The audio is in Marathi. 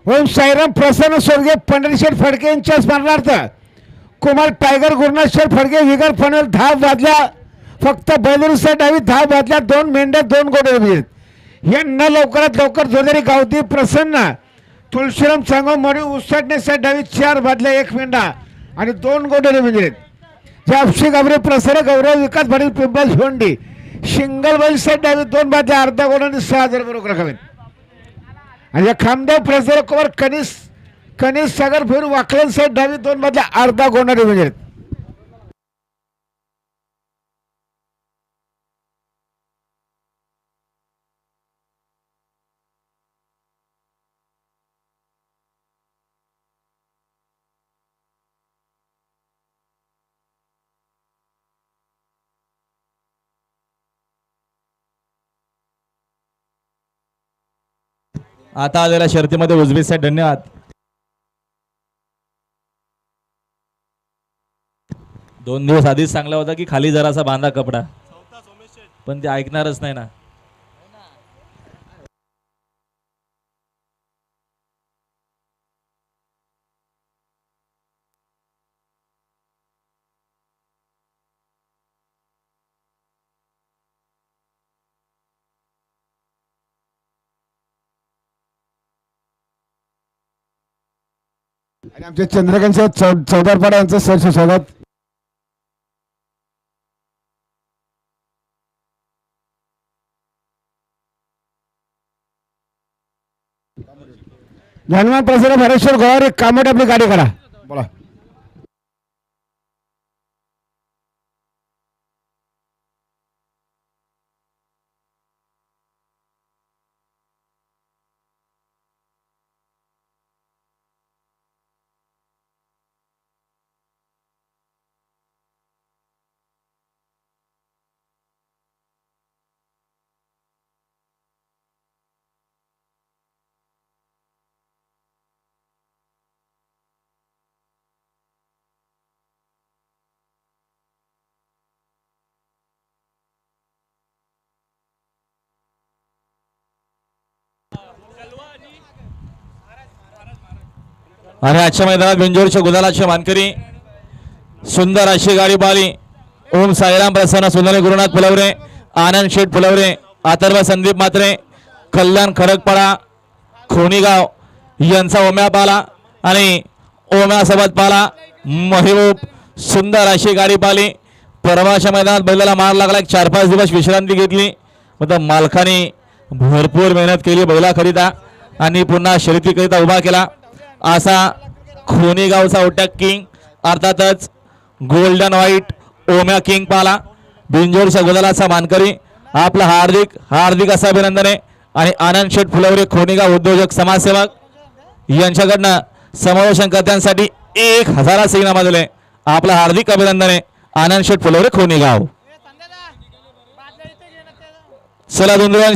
ओम साईराम प्रसन्न स्वर्गीय पंढरीशेठ फडके यांच्या स्मरणार्थ कुमार टायगर गुरुनाथशेठ फडके विगर फणेल 10 बादल्या फक्त बैलूरच्या डावी 10 बादल्या 2 मेंढ्या 2 गोडे आहेत. यांना लवकरात लवकर जोरदारी गावती प्रसन्न तुळशीराम सांगो मरी उसाटण्याच्या डावी 4 बादल्या 1 मेंढा आणि 2 गोडे आहेत. जापशी गावरे प्रसन्न गौरव विकास पाटील पिंपल झोंडी सिंगल बैलच्या डावी 2 बादल्या अर्धा गोडा आणि 6000 बरोबर रखावेत. आणि या खामदेव प्रसन्न कुमार कनिष सागर भैर वाकलन साहेब डावी 2 बादल्या अर्धा गोडा म्हणजे आता आलेल्या शर्तीमध्ये उजवी साईड. धन्यवाद. दोन दिवस आधीच सांगला होता की खाली जरासा बांधा कपडा, पण ते ऐकणारच नाही ना. आणि आमच्या चंद्रकांत साहेब चौदारपाडा यांचं सहर्ष स्वागत. धन्यवाद प्रसन्न भरेश्वर गोवारी कामोड आपली गाडी करा. बोला. आणि आजच्या मैदानात बिंजोरच्या गुलालाचे मानकरी सुंदर अशी गाडी पाहिली. ओम साईराम प्रसन्न सुंदर गुरुनाथ फुलवरे, आनंद शेठ फुलवरे, अथर्व संदीप मात्रे, कल्याण खडकपाडा खोनीगाव यांचा ओम्या पाला आणि ओम्या सोबत पाला महबूब. सुंदर अशी गाडी पाहिली. परवाच्या मैदानात बैलाला मार लागला. 4-5 दिवस विश्रांती घेतली. मतलब मालकाने भरपूर मेहनत केली बैलाकरिता आणि पुन्हा शर्यतीकरिता उभा केला. असा खोनीगावचा ओट्या किंग अर्थातच गोल्डन व्हाईट ओम्या किंग पाला बिंजोरच्या गुलालाचा मानकरी. आपला हार्दिक हार्दिक असं अभिनंदन आहे. आणि आनंद शेठ फुलवरे खोनीगाव उद्योजक समाजसेवक यांच्याकडनं समावेशनकर्त्यांसाठी 1000 इनाम दिले. आपला हार्दिक अभिनंदन आहे आनंद शेठ फुलवरे खोनीगाव. चला दोन